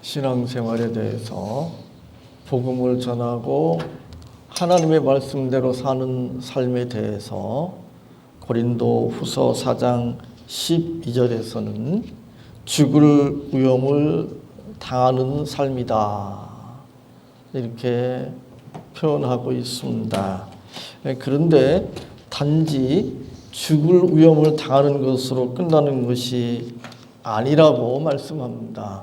신앙생활에 대해서 복음을 전하고 하나님의 말씀대로 사는 삶에 대해서 고린도 후서 4장 12절에서는 죽을 위험을 당하는 삶이다 이렇게 표현하고 있습니다. 그런데 단지 죽을 위험을 당하는 것으로 끝나는 것이 아니라고 말씀합니다.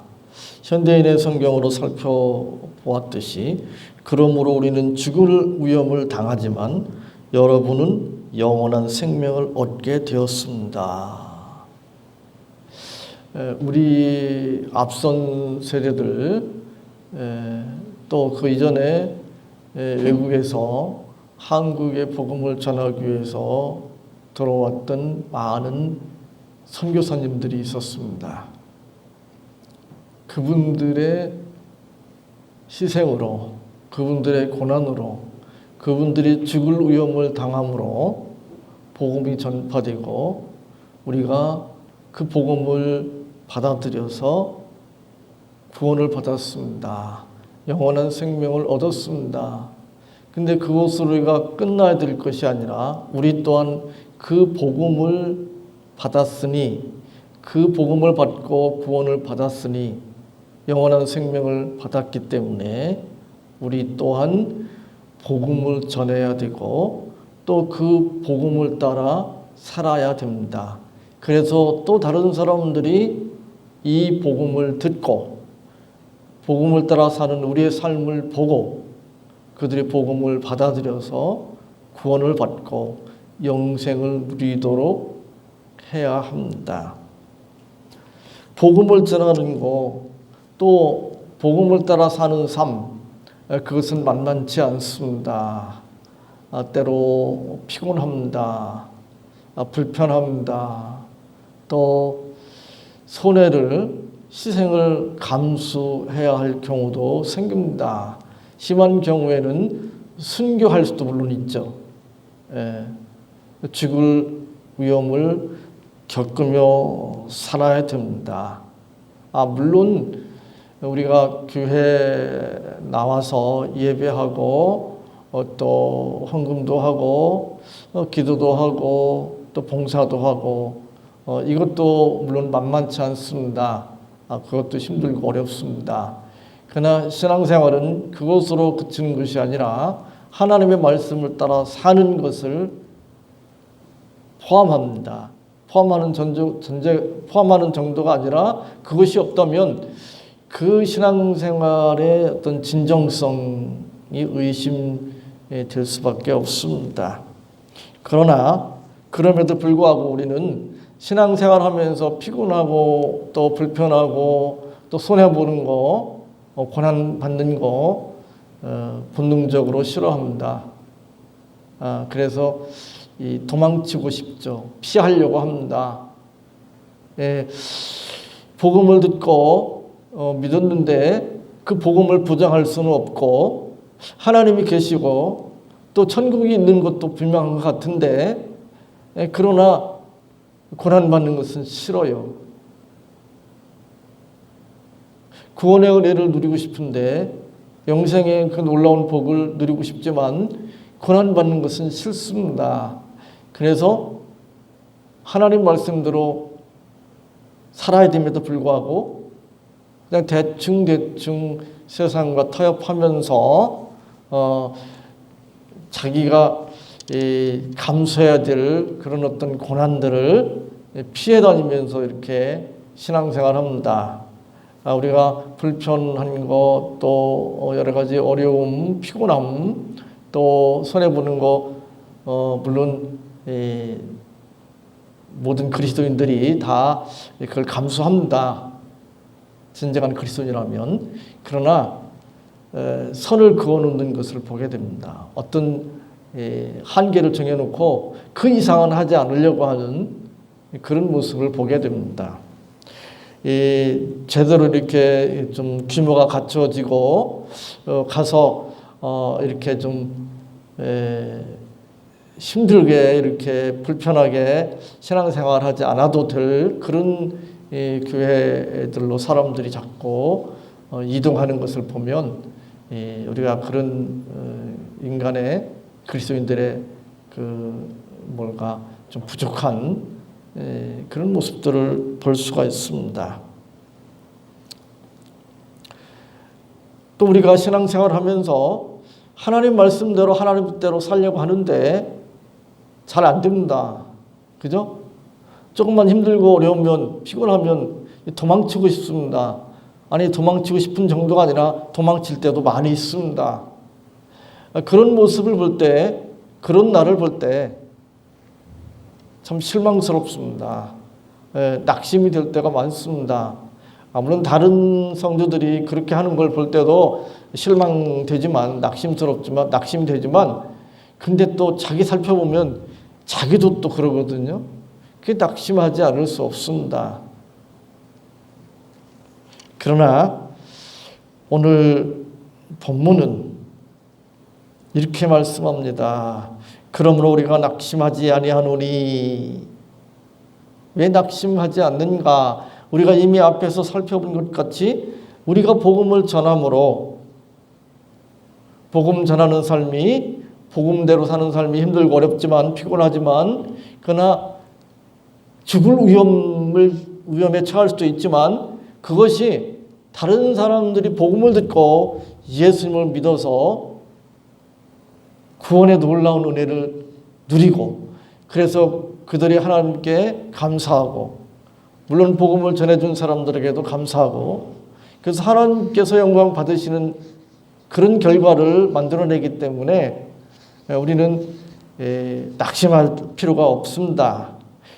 현대인의 성경으로 살펴보았듯이 그러므로 우리는 죽을 위험을 당하지만 여러분은 영원한 생명을 얻게 되었습니다. 우리 앞선 세대들 또 그 이전에 외국에서 한국의 복음을 전하기 위해서 들어왔던 많은 선교사님들이 있었습니다. 그분들의 희생으로, 그분들의 고난으로, 그분들이 죽을 위험을 당함으로 복음이 전파되고 우리가 그 복음을 받아들여서 구원을 받았습니다. 영원한 생명을 얻었습니다. 근데 그것으로 우리가 끝나야 될 것이 아니라 우리 또한 그 복음을 받았으니, 그 복음을 받고 구원을 받았으니 영원한 생명을 받았기 때문에 우리 또한 복음을 전해야 되고 또 그 복음을 따라 살아야 됩니다. 그래서 또 다른 사람들이 이 복음을 듣고 복음을 따라 사는 우리의 삶을 보고 그들의 복음을 받아들여서 구원을 받고 영생을 누리도록 해야 합니다. 복음을 전하는 거 또 복음을 따라 사는 삶, 그것은 만만치 않습니다. 때로 피곤합니다. 불편합니다. 또 손해를, 희생을 감수해야 할 경우도 생깁니다. 심한 경우에는 순교할 수도 물론 있죠. 죽을 위험을 겪으며 살아야 됩니다. 물론 우리가 교회 나와서 예배하고 또 헌금도 하고 기도도 하고 또 봉사도 하고 이것도 물론 만만치 않습니다. 그것도 힘들고 어렵습니다. 그러나 신앙생활은 그것으로 그치는 것이 아니라 하나님의 말씀을 따라 사는 것을 포함합니다. 포함하는 정도가 아니라 그것이 없다면 그 신앙생활의 어떤 진정성이 의심될 수밖에 없습니다. 그러나 그럼에도 불구하고 우리는 신앙생활하면서 피곤하고 또 불편하고 또 손해보는 거, 고난받는 거 본능적으로 싫어합니다. 그래서 도망치고 싶죠. 피하려고 합니다. 복음을 듣고 믿었는데 그 복음을 부정할 수는 없고 하나님이 계시고 또 천국이 있는 것도 분명한 것 같은데 그러나 고난받는 것은 싫어요. 구원의 은혜를 누리고 싶은데 영생의 그 놀라운 복을 누리고 싶지만 고난받는 것은 싫습니다. 그래서 하나님 말씀대로 살아야 됨에도 불구하고 그냥 대충 세상과 타협하면서 자기가 감수해야 될 그런 어떤 고난들을 피해 다니면서 이렇게 신앙생활합니다. 우리가 불편한 것, 또 여러 가지 어려움, 피곤함, 또 손해보는 거 물론 모든 그리스도인들이 다 그걸 감수합니다. 진정한 그리스도인이라면. 그러나 선을 그어놓는 것을 보게 됩니다. 어떤 한계를 정해놓고 그 이상은 하지 않으려고 하는 그런 모습을 보게 됩니다. 제대로 이렇게 좀 규모가 갖춰지고 가서 이렇게 좀 힘들게 이렇게 불편하게 신앙생활하지 않아도 될 그런 교회들로 사람들이 자꾸 이동하는 것을 보면 우리가 그런 인간의 그리스도인들의 좀 부족한 그런 모습들을 볼 수가 있습니다. 또 우리가 신앙생활을 하면서 하나님 말씀대로 하나님 뜻대로 살려고 하는데 잘 안 됩니다. 그죠? 조금만 힘들고 어려우면 피곤하면 도망치고 싶습니다. 아니 도망치고 싶은 정도가 아니라 도망칠 때도 많이 있습니다. 그런 모습을 볼 때, 그런 나를 볼 때 참 실망스럽습니다. 낙심이 될 때가 많습니다. 물론 다른 성도들이 그렇게 하는 걸 볼 때도 실망되지만 낙심이 되지만 근데 또 자기 살펴보면 자기도 또 그러거든요. 그게 낙심하지 않을 수 없습니다. 그러나 오늘 본문은 이렇게 말씀합니다. 그러므로 우리가 낙심하지 아니하노니. 왜 낙심하지 않는가? 우리가 이미 앞에서 살펴본 것 같이 우리가 복음을 전함으로 복음 전하는 삶이 복음대로 사는 삶이 힘들고 어렵지만 피곤하지만 그러나 죽을 위험에 처할 수도 있지만 그것이 다른 사람들이 복음을 듣고 예수님을 믿어서 구원의 놀라운 은혜를 누리고 그래서 그들이 하나님께 감사하고 물론 복음을 전해준 사람들에게도 감사하고 그래서 하나님께서 영광 받으시는 그런 결과를 만들어내기 때문에 우리는 낙심할 필요가 없습니다.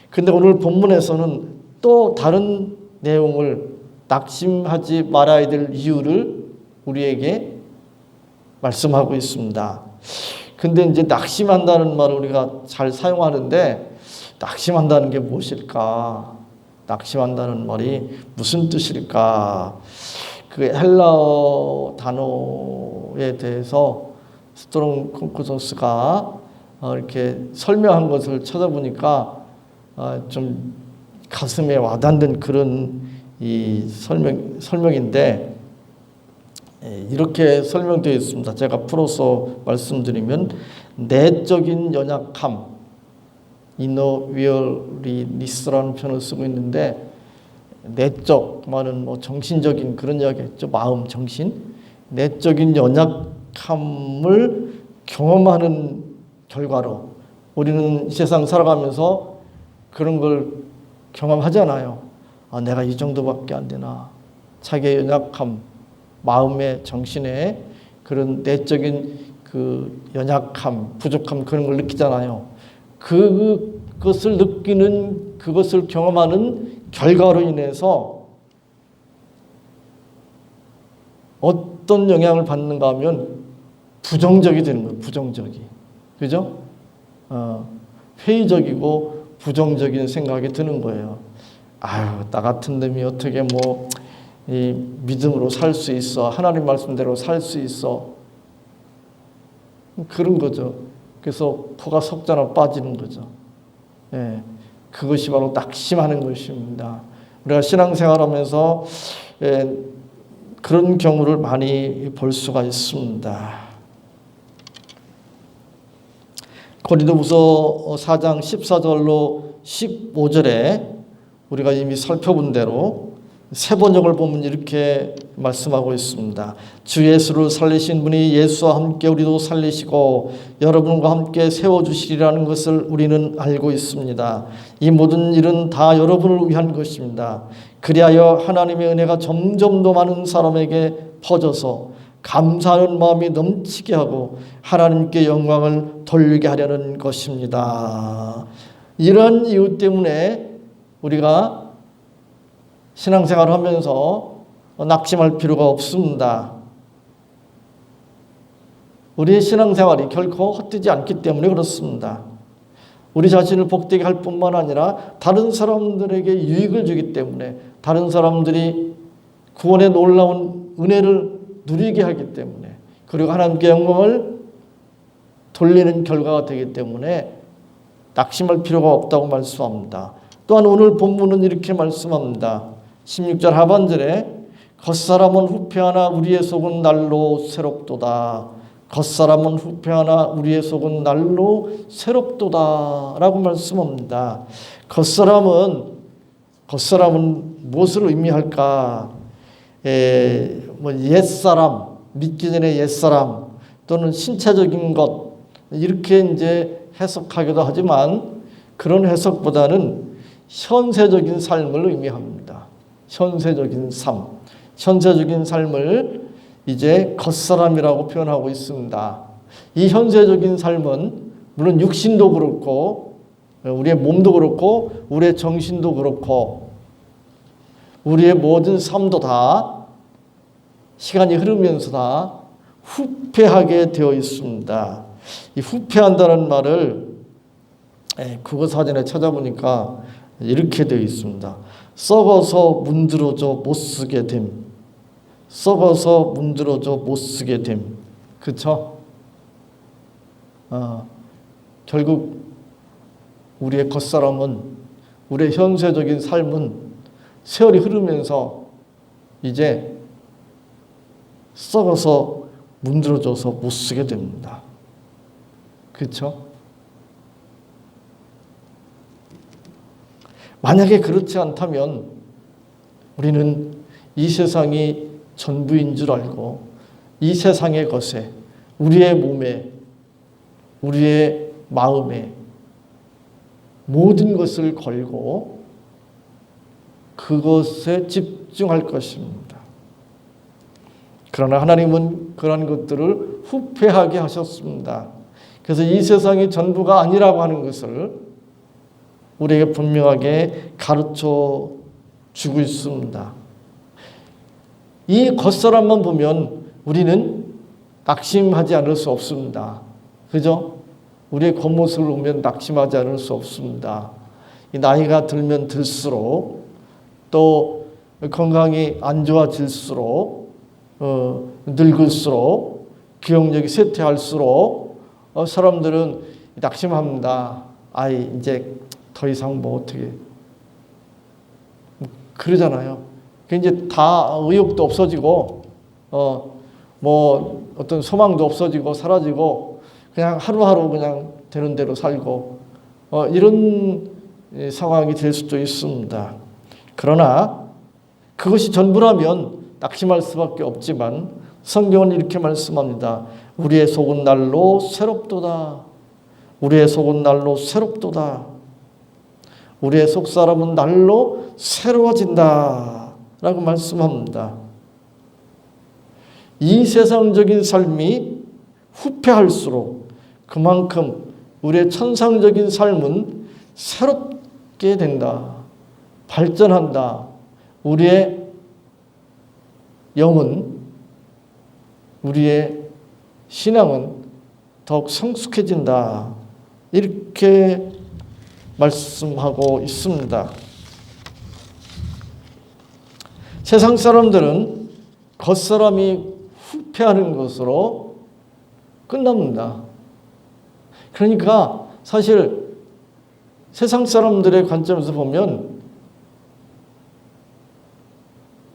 그런데 오늘 본문에서는 또 다른 내용을 낙심하지 말아야 될 이유를 우리에게 말씀하고 있습니다. 근데 이제 낙심한다는 말을 우리가 잘 사용하는데 낙심한다는 게 무엇일까? 낙심한다는 말이 무슨 뜻일까? 그 헬라어 단어에 대해서 스트롱 콘코서스가 이렇게 설명한 것을 찾아보니까 좀 가슴에 와닿는 그런 이 설명인데 이렇게 설명되어 있습니다. 제가 풀어서 말씀드리면 내적인 연약함, inner weariness라는 표현을 쓰고 있는데 내적 말은 정신적인 그런 이야기겠죠. 마음, 정신. 내적인 연약함을 경험하는 결과로 우리는 이 세상 살아가면서 그런 걸 경험하잖아요. 내가 이 정도밖에 안 되나. 자기의 연약함, 마음의 정신의 그런 내적인 그 연약함, 부족함 그런 걸 느끼잖아요. 그것을 느끼는 그것을 경험하는 결과로 인해서 어떤 영향을 받는가 하면 부정적이 되는 거예요. 부정적이. 그죠? 회의적이고 부정적인 생각이 드는 거예요. 나 같은 놈이 어떻게 이 믿음으로 살 수 있어. 하나님 말씀대로 살 수 있어. 그런 거죠. 그래서 포가 석자나 빠지는 거죠. 그것이 바로 낙심하는 것입니다. 우리가 신앙생활하면서 그런 경우를 많이 볼 수가 있습니다. 고린도후서 4장 14절로 15절에 우리가 이미 살펴본 대로 새 번역을 보면 이렇게 말씀하고 있습니다. 주 예수를 살리신 분이 예수와 함께 우리도 살리시고 여러분과 함께 세워주시리라는 것을 우리는 알고 있습니다. 이 모든 일은 다 여러분을 위한 것입니다. 그리하여 하나님의 은혜가 점점 더 많은 사람에게 퍼져서 감사하는 마음이 넘치게 하고 하나님께 영광을 돌리게 하려는 것입니다. 이런 이유 때문에 우리가 신앙생활을 하면서 낙심할 필요가 없습니다. 우리의 신앙생활이 결코 헛되지 않기 때문에 그렇습니다. 우리 자신을 복되게 할 뿐만 아니라 다른 사람들에게 유익을 주기 때문에 다른 사람들이 구원의 놀라운 은혜를 누리게 하기 때문에 그리고 하나님께 영광을 돌리는 결과가 되기 때문에 낙심할 필요가 없다고 말씀합니다. 또한 오늘 본문은 이렇게 말씀합니다. 16절 하반절에 겉사람은 후패하나 우리의 속은 날로 새롭도다. 겉사람은 후패하나 우리의 속은 날로 새롭도다 라고 말씀합니다. 겉사람은 무엇을 의미할까? 옛사람, 믿기 전에 옛사람 또는 신체적인 것 이렇게 이제 해석하기도 하지만 그런 해석보다는 현세적인 삶을 의미합니다. 현세적인 삶. 현세적인 삶을 이제 겉사람이라고 표현하고 있습니다. 이 현세적인 삶은 물론 육신도 그렇고 우리의 몸도 그렇고 우리의 정신도 그렇고 우리의 모든 삶도 다 시간이 흐르면서 다 후패하게 되어 있습니다. 이 후패한다는 말을 국어사전에 찾아보니까 이렇게 되어 있습니다. 썩어서 문드러져 못쓰게 됨. 썩어서 문드러져 못쓰게 됨. 그쵸? 결국 우리의 겉사람은 우리의 현세적인 삶은 세월이 흐르면서 이제 썩어서 문드러져서 못쓰게 됩니다. 그렇죠? 만약에 그렇지 않다면 우리는 이 세상이 전부인 줄 알고 이 세상의 것에 우리의 몸에 우리의 마음에 모든 것을 걸고 그것에 집중할 것입니다. 그러나 하나님은 그런 것들을 후패하게 하셨습니다. 그래서 이 세상이 전부가 아니라고 하는 것을 우리에게 분명하게 가르쳐 주고 있습니다. 이 겉사람만 보면 우리는 낙심하지 않을 수 없습니다. 그죠? 우리의 겉모습을 보면 낙심하지 않을 수 없습니다. 이 나이가 들면 들수록 또 건강이 안 좋아질수록 늙을수록 기억력이 쇠퇴할수록 사람들은 낙심합니다. 아이 이제 더 이상 뭐 어떻게 그러잖아요. 이제 다 의욕도 없어지고 뭐 어떤 소망도 없어지고 사라지고 그냥 하루하루 그냥 되는 대로 살고 이런 상황이 될 수도 있습니다. 그러나 그것이 전부라면 낙심할 수밖에 없지만 성경은 이렇게 말씀합니다. 우리의 속은 날로 새롭도다. 우리의 속은 날로 새롭도다. 우리의 속사람은 날로 새로워진다 라고 말씀합니다. 이 세상적인 삶이 후패할수록 그만큼 우리의 천상적인 삶은 새롭게 된다. 발전한다. 우리의 영은 우리의 신앙은 더욱 성숙해진다. 이렇게 말씀하고 있습니다. 세상 사람들은 겉사람이 후패하는 것으로 끝납니다. 그러니까 사실 세상 사람들의 관점에서 보면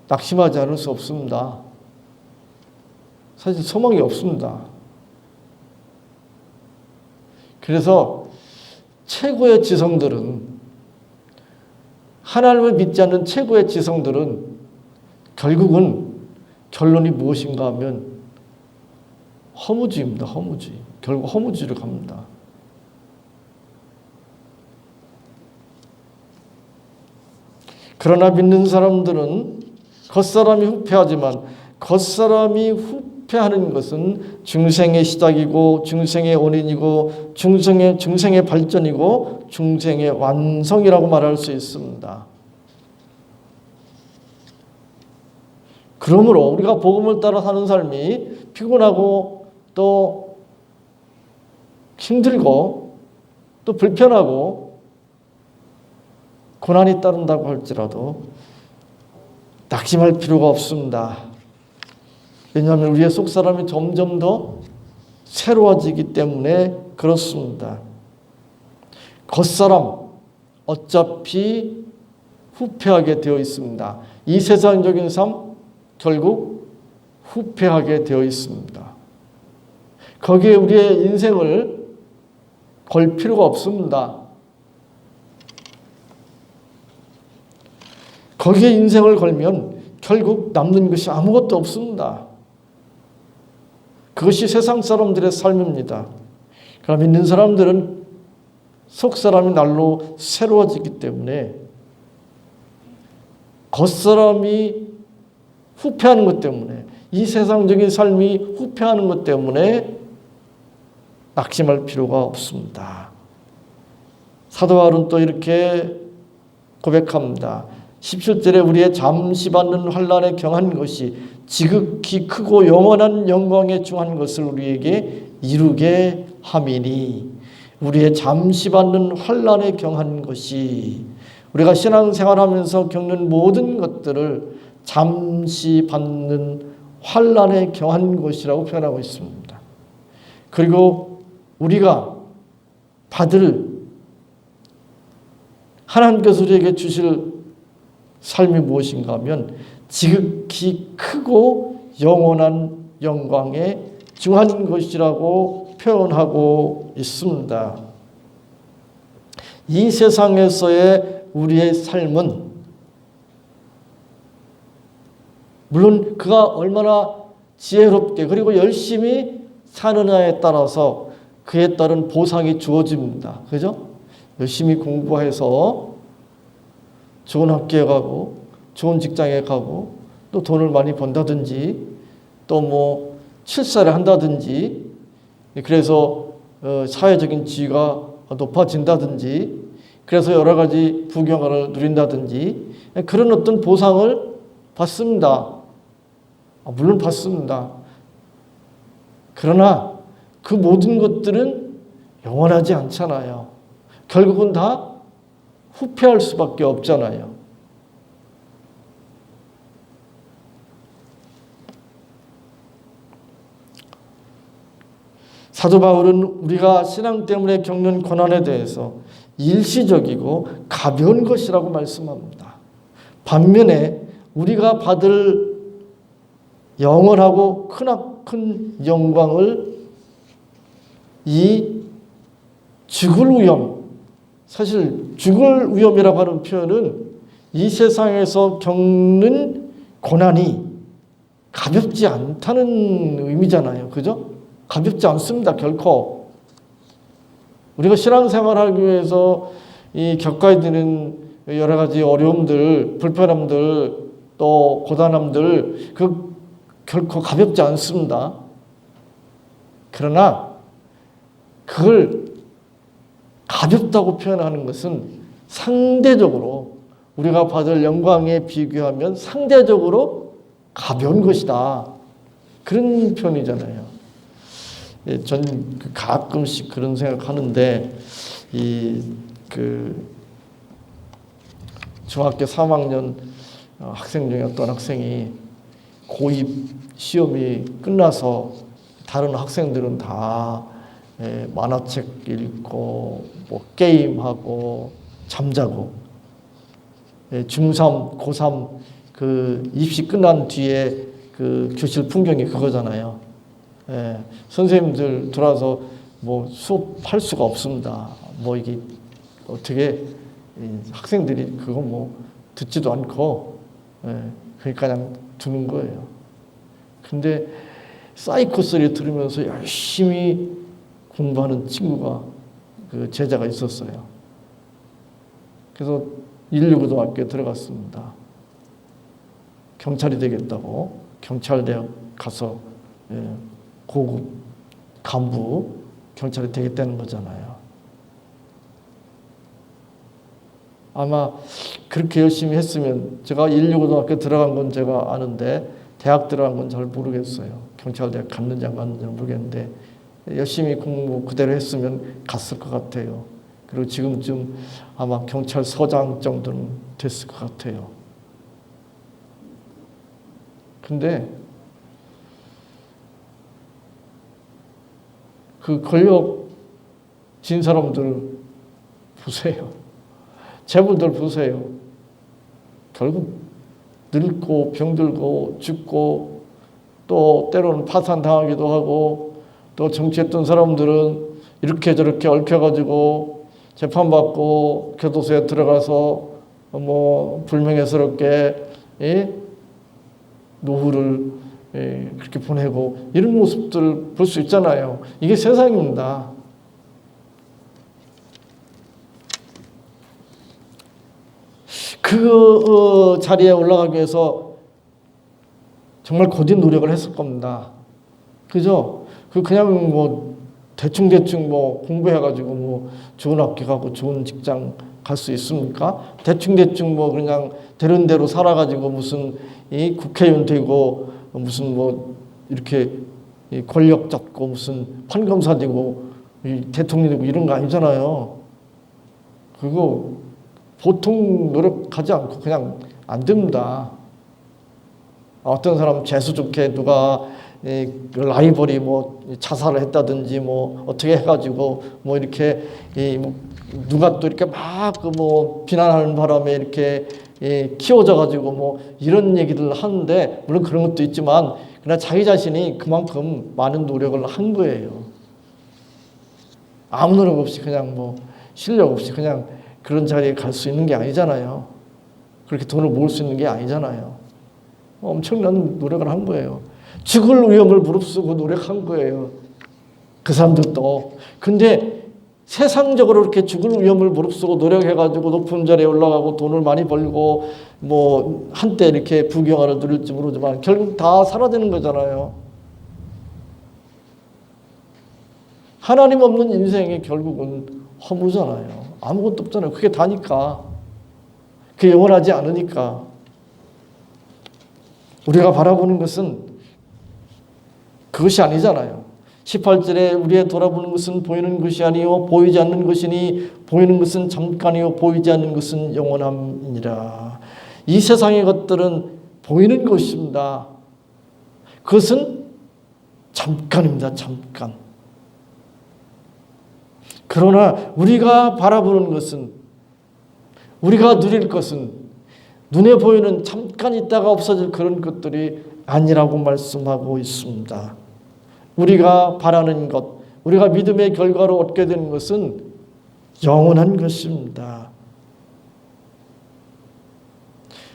낙심하지 않을 수 없습니다. 사실 소망이 없습니다. 그래서 최고의 지성들은 하나님을 믿지 않는 최고의 지성들은 결국은 결론이 무엇인가 하면 허무주의입니다. 허무주의. 결국 허무주의로 갑니다. 그러나 믿는 사람들은 겉사람이 후패하지만 겉사람이 후패하는 것은 중생의 시작이고 중생의 원인이고 중생의 발전이고 중생의 완성이라고 말할 수 있습니다. 그러므로 우리가 복음을 따라 사는 삶이 피곤하고 또 힘들고 또 불편하고 고난이 따른다고 할지라도 낙심할 필요가 없습니다. 왜냐하면 우리의 속사람이 점점 더 새로워지기 때문에 그렇습니다. 겉사람 어차피 후패하게 되어 있습니다. 이 세상적인 삶 결국 후패하게 되어 있습니다. 거기에 우리의 인생을 걸 필요가 없습니다. 거기에 인생을 걸면 결국 남는 것이 아무것도 없습니다. 그것이 세상 사람들의 삶입니다. 그러나 믿는 사람들은 속사람이 날로 새로워지기 때문에 겉사람이 후패하는 것 때문에, 이 세상적인 삶이 후패하는 것 때문에 낙심할 필요가 없습니다. 사도 바울은 또 이렇게 고백합니다. 17절에 우리의 잠시 받는 환난에 경한 것이 지극히 크고 영원한 영광에 중한 것을 우리에게 이루게 함이니, 우리의 잠시 받는 환난에 경한 것이, 우리가 신앙생활하면서 겪는 모든 것들을 잠시 받는 환난에 경한 것이라고 표현하고 있습니다. 그리고 우리가 받을, 하나님께서 우리에게 주실 삶이 무엇인가 하면 지극히 크고 영원한 영광에 중한 것이라고 표현하고 있습니다. 이 세상에서의 우리의 삶은 물론 그가 얼마나 지혜롭게 그리고 열심히 사느냐에 따라서 그에 따른 보상이 주어집니다. 그죠? 열심히 공부해서 좋은 학교에 가고 좋은 직장에 가고 또 돈을 많이 번다든지 또 뭐 출세를 한다든지 그래서 사회적인 지위가 높아진다든지 그래서 여러 가지 부경을 누린다든지 그런 어떤 보상을 받습니다. 물론 받습니다. 그러나 그 모든 것들은 영원하지 않잖아요. 결국은 다 후패할 수밖에 없잖아요. 사도 바울은 우리가 신앙 때문에 겪는 고난에 대해서 일시적이고 가벼운 것이라고 말씀합니다. 반면에 우리가 받을 영원하고 크나큰 영광을 이 죽을 위험, 사실 죽을 위험이라고 하는 표현은 이 세상에서 겪는 고난이 가볍지 않다는 의미잖아요. 그죠? 가볍지 않습니다. 결코. 우리가 신앙생활하기 위해서 이 겪어야 되는 여러 가지 어려움들, 불편함들, 또 고단함들 그 결코 가볍지 않습니다. 그러나 그걸 가볍다고 표현하는 것은 상대적으로 우리가 받을 영광에 비교하면 상대적으로 가벼운 것이다. 그런 표현이잖아요. 전 가끔씩 그런 생각하는데 중학교 3학년 학생 중에 어떤 학생이 고2 시험이 끝나서 다른 학생들은 다 만화책 읽고 뭐 게임하고 잠자고 중3, 고3 그 입시 끝난 뒤에 그 교실 풍경이 그거잖아요. 선생님들 들어와서 뭐 수업할 수가 없습니다. 뭐 이게 어떻게 학생들이 그거 뭐 듣지도 않고 그러니까 그냥 두는 거예요. 근데 사이코 소리 들으면서 열심히 공부하는 친구가 그 제자가 있었어요. 그래서 119고등학교에 들어갔습니다. 경찰이 되겠다고 경찰대학 가서 고급 간부 경찰이 되겠다는 거잖아요. 아마 그렇게 열심히 했으면 제가 119고등학교 들어간 건 제가 아는데 대학 들어간 건 잘 모르겠어요. 경찰대학 갔는지 안 갔는지 모르겠는데 열심히 공부 그대로 했으면 갔을 것 같아요. 그리고 지금쯤 아마 경찰서장 정도는 됐을 것 같아요. 근데 그 권력 진 사람들 보세요. 제분들 보세요. 결국 늙고 병들고 죽고 또 때로는 파산당하기도 하고 또 정치했던 사람들은 이렇게 저렇게 얽혀가지고 재판받고 교도소에 들어가서 뭐 불명예스럽게 노후를 그렇게 보내고 이런 모습들 볼 수 있잖아요. 이게 세상입니다. 그 자리에 올라가기 위해서 정말 고된 노력을 했을 겁니다. 그죠? 그냥 뭐 대충 뭐 공부해가지고 뭐 좋은 학교 가고 좋은 직장 갈 수 있습니까? 대충 뭐 그냥 되는 대로 살아가지고 무슨 이 국회의원 되고 무슨 뭐 이렇게 권력 잡고 무슨 판검사 되고 대통령 되고 이런 거 아니잖아요. 그거 보통 노력하지 않고 그냥 안 됩니다. 어떤 사람 재수 좋게 누가 라이벌이 뭐 자살을 했다든지 뭐 어떻게 해가지고 뭐 이렇게 누가 또 이렇게 막 그 뭐 비난하는 바람에 이렇게 키워져 가지고 뭐 이런 얘기를 하는데 물론 그런 것도 있지만 그러나 자기 자신이 그만큼 많은 노력을 한 거예요. 아무 노력 없이 그냥 뭐 실력 없이 그냥 그런 자리에 갈 수 있는 게 아니잖아요. 그렇게 돈을 모을 수 있는 게 아니잖아요. 엄청난 노력을 한 거예요. 죽을 위험을 무릅쓰고 노력한 거예요. 그 사람들도. 근데 세상적으로 이렇게 죽을 위험을 무릅쓰고 노력해가지고 높은 자리에 올라가고 돈을 많이 벌고 뭐 한때 이렇게 부귀영화를 누릴지 모르지만 결국 다 사라지는 거잖아요. 하나님 없는 인생이 결국은 허무잖아요. 아무것도 없잖아요. 그게 다니까. 그게 영원하지 않으니까. 우리가 바라보는 것은 그것이 아니잖아요. 18절에 우리의 돌아보는 것은 보이는 것이 아니요 보이지 않는 것이니 보이는 것은 잠깐이요 보이지 않는 것은 영원함이니라. 이 세상의 것들은 보이는 것입니다. 그것은 잠깐입니다. 잠깐. 그러나 우리가 바라보는 것은 우리가 누릴 것은 눈에 보이는 잠깐 있다가 없어질 그런 것들이 아니라고 말씀하고 있습니다. 우리가 바라는 것, 우리가 믿음의 결과로 얻게 되는 것은 영원한 것입니다.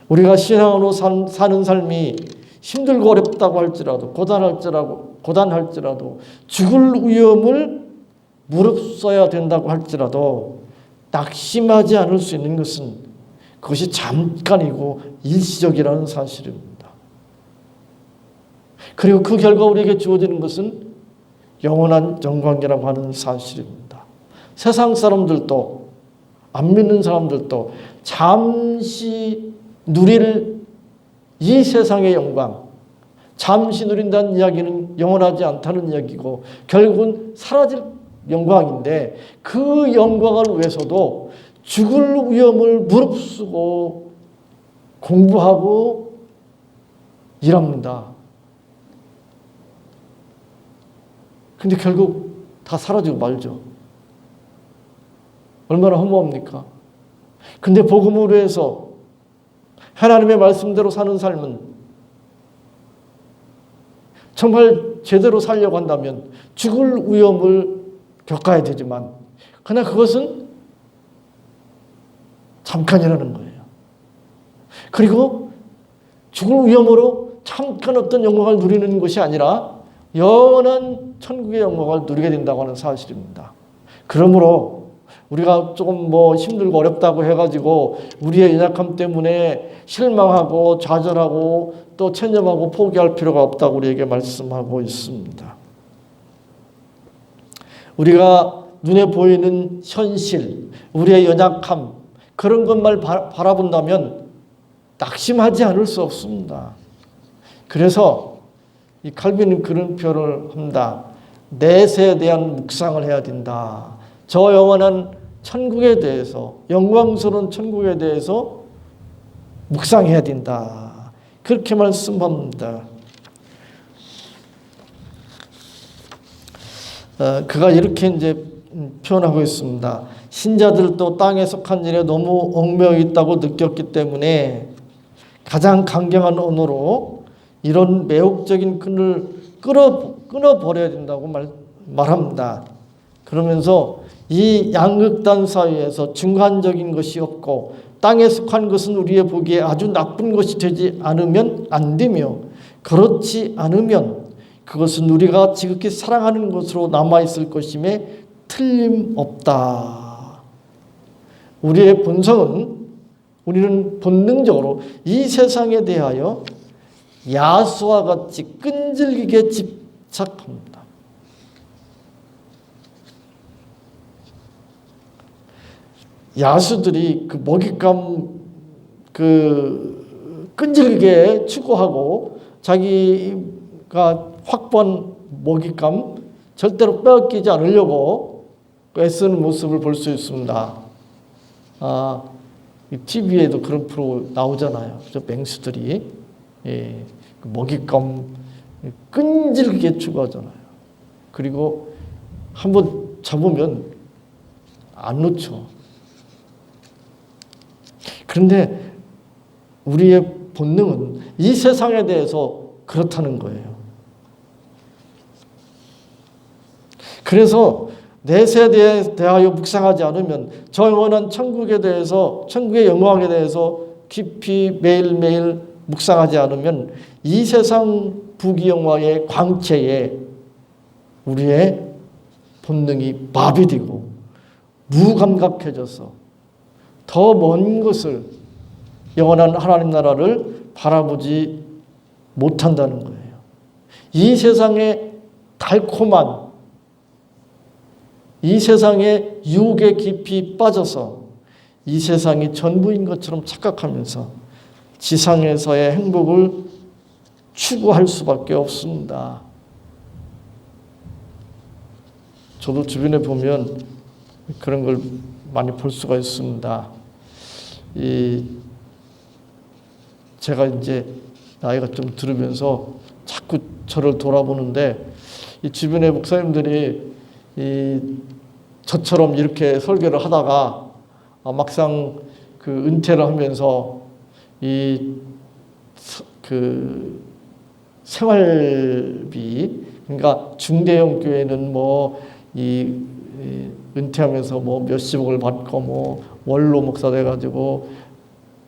우리가 신앙으로 사는 삶이 힘들고 어렵다고 할지라도 고단할지라도 죽을 위험을 무릅써야 된다고 할지라도 낙심하지 않을 수 있는 것은 그것이 잠깐이고 일시적이라는 사실입니다. 그리고 그 결과 우리에게 주어지는 것은 영원한 영광이라고 하는 사실입니다. 세상 사람들도 안 믿는 사람들도 잠시 누릴 이 세상의 영광, 잠시 누린다는 이야기는 영원하지 않다는 이야기고 결국은 사라질 영광인데 그 영광을 위해서도 죽을 위험을 무릅쓰고 공부하고 일합니다. 근데 결국 다 사라지고 말죠. 얼마나 허무합니까? 근데 복음으로 해서 하나님의 말씀대로 사는 삶은 정말 제대로 살려고 한다면 죽을 위험을 겪어야 되지만 그러나 그것은 잠깐이라는 거예요. 그리고 죽을 위험으로 잠깐 어떤 영광을 누리는 것이 아니라 영원한 천국의 영광을 누리게 된다고 하는 사실입니다. 그러므로 우리가 조금 뭐 힘들고 어렵다고 해가지고 우리의 연약함 때문에 실망하고 좌절하고 또 체념하고 포기할 필요가 없다고 우리에게 말씀하고 있습니다. 우리가 눈에 보이는 현실, 우리의 연약함 그런 것만 바라본다면 낙심하지 않을 수 없습니다. 그래서 이 칼빈은 그런 표현을 합니다. 내세에 대한 묵상을 해야 된다. 저 영원한 천국에 대해서, 영광스러운 천국에 대해서 묵상해야 된다. 그렇게 말씀합니다. 그가 이렇게 이제 표현하고 있습니다. 신자들도 땅에 속한 일에 너무 얽매여 있다고 느꼈기 때문에 가장 강경한 언어로 이런 매혹적인 끈을 끊어버려야 된다고 말합니다. 그러면서 이 양극단 사회에서 중간적인 것이 없고 땅에 속한 것은 우리의 보기에 아주 나쁜 것이 되지 않으면 안 되며, 그렇지 않으면 그것은 우리가 지극히 사랑하는 것으로 남아있을 것임에 틀림없다. 우리의 본성은, 우리는 본능적으로 이 세상에 대하여 야수와 같이 끈질기게 집착합니다. 야수들이 그 먹잇감 끈질기게 추구하고 자기가 확보한 먹잇감 절대로 빼앗기지 않으려고 애쓰는 모습을 볼 수 있습니다. TV에도 그런 프로 나오잖아요. 저 맹수들이 그 먹잇감 끈질기게 추구하잖아요. 그리고 한번 잡으면 안 놓죠. 그런데 우리의 본능은 이 세상에 대해서 그렇다는 거예요. 그래서 내 세대에 대하여 묵상하지 않으면 저 영원한 천국에 대해서, 천국의 영광에 대해서 깊이 매일매일 묵상하지 않으면 이 세상 부귀영화의 광채에 우리의 본능이 마비되고 무감각해져서 더 먼 것을, 영원한 하나님 나라를 바라보지 못한다는 거예요. 이 세상의 달콤한, 이 세상의 유혹에 깊이 빠져서 이 세상이 전부인 것처럼 착각하면서 지상에서의 행복을 추구할 수밖에 없습니다. 저도 주변에 보면 그런 걸 많이 볼 수가 있습니다. 제가 이제 나이가 좀 들으면서 자꾸 저를 돌아보는데, 이 주변의 목사님들이 저처럼 이렇게 설교를 하다가 막상 그 은퇴를 하면서 그 생활비, 그러니까 중대형 교회는 은퇴하면서 몇십억을 받고 원로 목사 돼가지고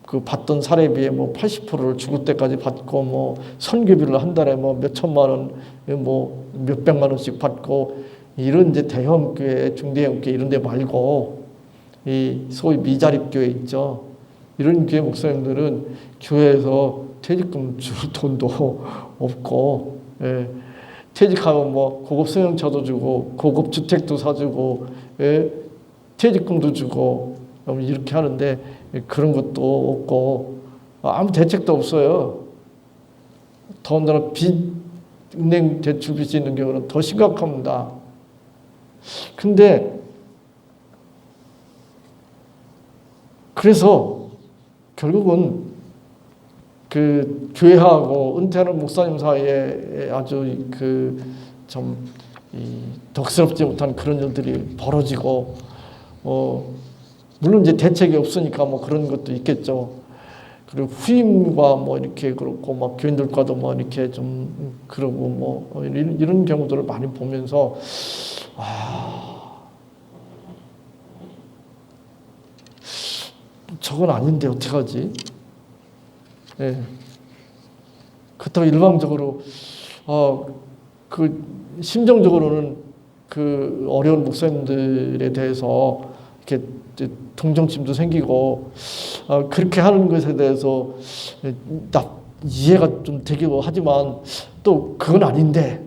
그 받던 사례비에 80%를 죽을 때까지 받고 선교비를 한 달에 몇천만 원, 몇백만 원씩 받고, 이런 이제 대형 교회, 중대형 교회 이런 데 말고 이 소위 미자립 교회 있죠. 이런 교회 목사님들은 교회에서 퇴직금 줄 돈도 없고, 퇴직하면 고급 승용차도 주고 고급 주택도 사주고 퇴직금도 주고 이렇게 하는데 그런 것도 없고 아무 대책도 없어요. 더군다나 은행 대출 빚이 있는 경우는 더 심각합니다. 근데 그래서 결국은 그 교회하고 은퇴하는 목사님 사이에 아주 좀 덕스럽지 못한 그런 일들이 벌어지고, 물론 이제 대책이 없으니까 그런 것도 있겠죠. 그리고 후임과 이렇게 그렇고 교인들과도 이렇게 좀 그러고 이런 경우들을 많이 보면서 저건 아닌데 어떡하지? 그렇다고 일방적으로 심정적으로는 그 어려운 목사님들에 대해서 이렇게 동정심도 생기고 그렇게 하는 것에 대해서 이해가 좀 되기도 하지만 또 그건 아닌데,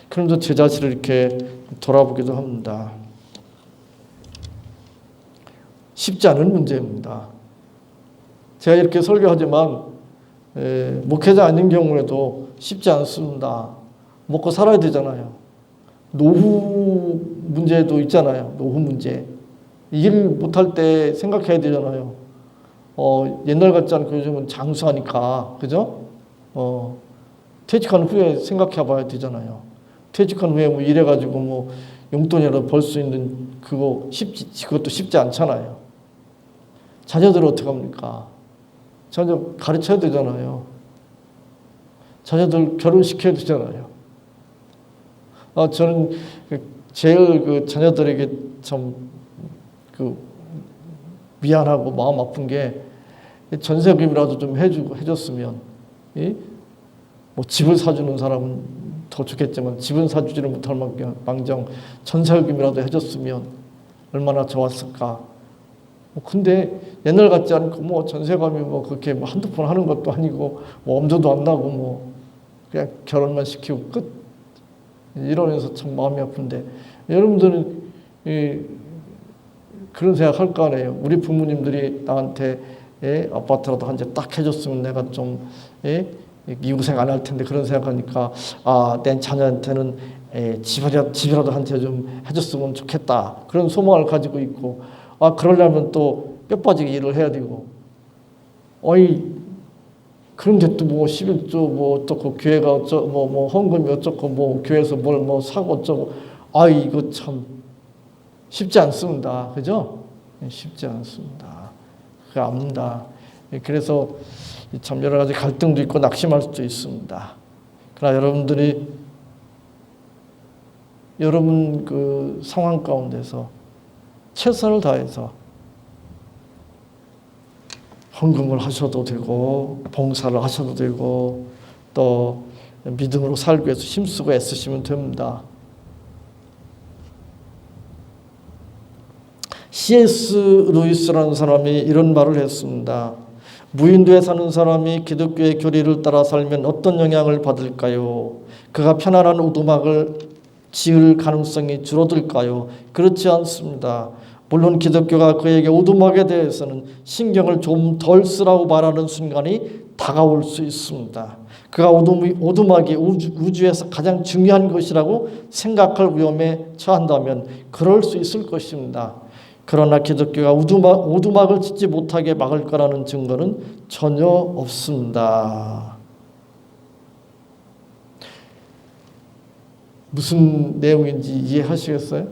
그러면서 제 자신을 이렇게 돌아보기도 합니다. 쉽지 않은 문제입니다. 제가 이렇게 설교하지만 목회자 아닌 경우에도 쉽지 않습니다. 먹고 살아야 되잖아요. 노후 문제도 있잖아요. 노후 문제. 일 못할 때 생각해야 되잖아요. 옛날 같지 않고 요즘은 장수하니까, 그죠? 퇴직한 후에 생각해 봐야 되잖아요. 퇴직한 후에 일해가지고 용돈이라도 벌 수 있는 그것도 쉽지 않잖아요. 자녀들 어떻게 합니까? 자녀 가르쳐야 되잖아요. 자녀들 결혼시켜야 되잖아요. 저는 제일 그 자녀들에게 참 그 미안하고 마음 아픈 게 전세금이라도 좀 해줬으면, 뭐 집을 사주는 사람은 더 좋겠지만 집은 사주지를 못할 망정 전세금이라도 해줬으면 얼마나 좋았을까. 근데 옛날 같지 않고 뭐 전세금이 뭐 그렇게 뭐 한두 푼 하는 것도 아니고 뭐 엄두도 안 나고 뭐 그냥 결혼만 시키고 끝. 이러면서 참 마음이 아픈데 여러분들은 그런 생각 할 거 아니에요. 우리 부모님들이 나한테 아파트라도 한 집 딱 해줬으면 내가 좀 이고생 안 할 텐데 그런 생각하니까 내 자녀한테는 집이라도 한 채 좀 해줬으면 좋겠다. 그런 소망을 가지고 있고 그러려면 또 뼈 빠지게 일을 해야 되고 그런데 또 뭐 11조 뭐 어쩌고 교회가 어쩌고 뭐 헌금이 어쩌고 뭐 교회에서 뭘 뭐 사고 어쩌고 이거 참 쉽지 않습니다. 그죠? 쉽지 않습니다. 그게 압니다. 그래서 참 여러 가지 갈등도 있고 낙심할 수도 있습니다. 그러나 여러분들이 여러분 그 상황 가운데서 최선을 다해서 헌금을 하셔도 되고 봉사를 하셔도 되고 또 믿음으로 살기 위해서 힘쓰고 애쓰시면 됩니다. C.S. 루이스라는 사람이 이런 말을 했습니다. 무인도에 사는 사람이 기독교의 교리를 따라 살면 어떤 영향을 받을까요? 그가 편안한 오두막을 지을 가능성이 줄어들까요? 그렇지 않습니다. 물론 기독교가 그에게 오두막에 대해서는 신경을 좀 덜 쓰라고 말하는 순간이 다가올 수 있습니다. 그가 오두막이 우주에서 가장 중요한 것이라고 생각할 위험에 처한다면 그럴 수 있을 것입니다. 그러나 기독교가 오두막을 짓지 못하게 막을 거라는 증거는 전혀 없습니다. 무슨 내용인지 이해하시겠어요?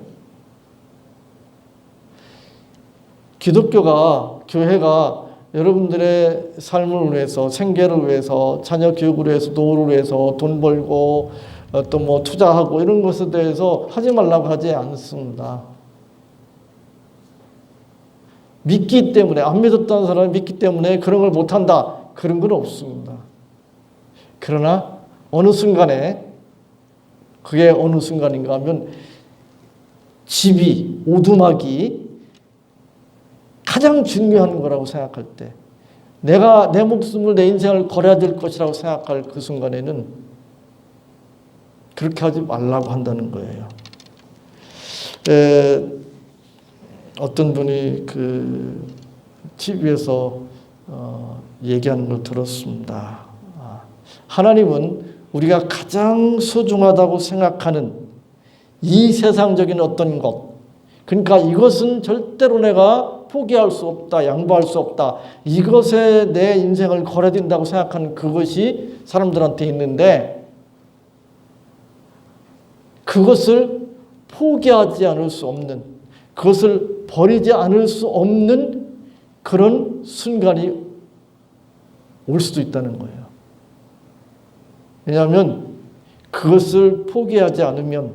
교회가 여러분들의 삶을 위해서, 생계를 위해서, 자녀 교육을 위해서, 노후를 위해서 돈 벌고 또 뭐 투자하고 이런 것에 대해서 하지 말라고 하지 않습니다. 믿기 때문에, 안 믿었다는 사람이 믿기 때문에 그런 걸 못한다. 그런 건 없습니다. 그러나 어느 순간에 그게 어느 순간인가 하면 집이, 오두막이 가장 중요한 거라고 생각할 때 내가 내 목숨을 내 인생을 걸어야 될 것이라고 생각할 그 순간에는 그렇게 하지 말라고 한다는 거예요. 어떤 분이 그 TV에서 얘기하는 걸 들었습니다. 하나님은 우리가 가장 소중하다고 생각하는 이 세상적인 어떤 것, 그러니까 이것은 절대로 내가 포기할 수 없다, 양보할 수 없다, 이것에 내 인생을 걸어야 된다고 생각하는 그것이 사람들한테 있는데 그것을 포기하지 않을 수 없는, 그것을 버리지 않을 수 없는 그런 순간이 올 수도 있다는 거예요. 왜냐하면 그것을 포기하지 않으면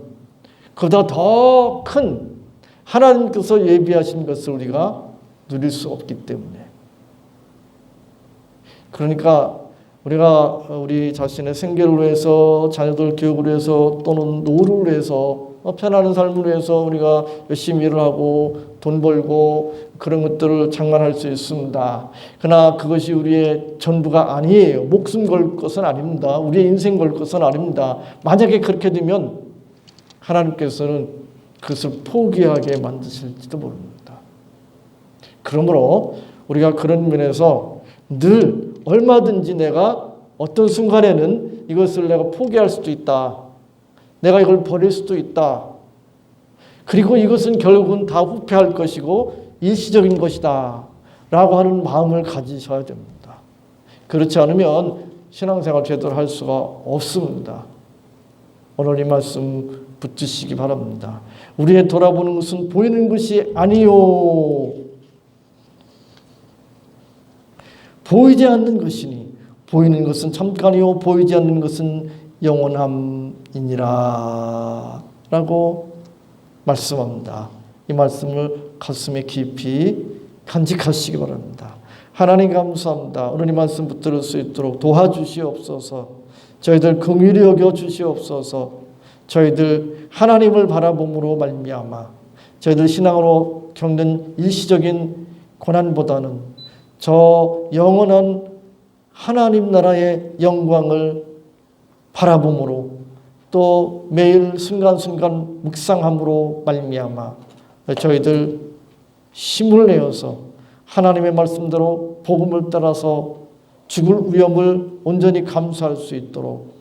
그보다 더 큰 하나님께서 예비하신 것을 우리가 누릴 수 없기 때문에. 그러니까 우리가 우리 자신의 생계를 위해서, 자녀들 교육을 위해서, 또는 노후를 위해서, 편안한 삶을 위해서 우리가 열심히 일을 하고 돈 벌고 그런 것들을 장만할 수 있습니다. 그러나 그것이 우리의 전부가 아니에요. 목숨 걸 것은 아닙니다. 우리의 인생 걸 것은 아닙니다. 만약에 그렇게 되면 하나님께서는 그것을 포기하게 만드실지도 모릅니다. 그러므로 우리가 그런 면에서 늘 얼마든지 내가 어떤 순간에는 이것을 내가 포기할 수도 있다. 내가 이걸 버릴 수도 있다. 그리고 이것은 결국은 다 후회할 것이고 일시적인 것이다. 라고 하는 마음을 가지셔야 됩니다. 그렇지 않으면 신앙생활 제대로 할 수가 없습니다. 오늘 이 말씀 붙드시기 바랍니다. 우리의 돌아보는 것은 보이는 것이 아니요. 보이지 않는 것이니 보이는 것은 잠깐이요 보이지 않는 것은 영원함이니라 라고 말씀합니다. 이 말씀을 가슴에 깊이 간직하시기 바랍니다. 하나님 감사합니다. 오늘 이 말씀 붙들을 수 있도록 도와주시옵소서. 저희들 긍휼히 여겨 주시옵소서. 저희들 하나님을 바라봄으로 말미암아 저희들 신앙으로 겪는 일시적인 고난보다는 저 영원한 하나님 나라의 영광을 바라봄으로 또 매일 순간순간 묵상함으로 말미암아 저희들 힘을 내어서 하나님의 말씀대로 복음을 따라서 죽을 위험을 온전히 감수할 수 있도록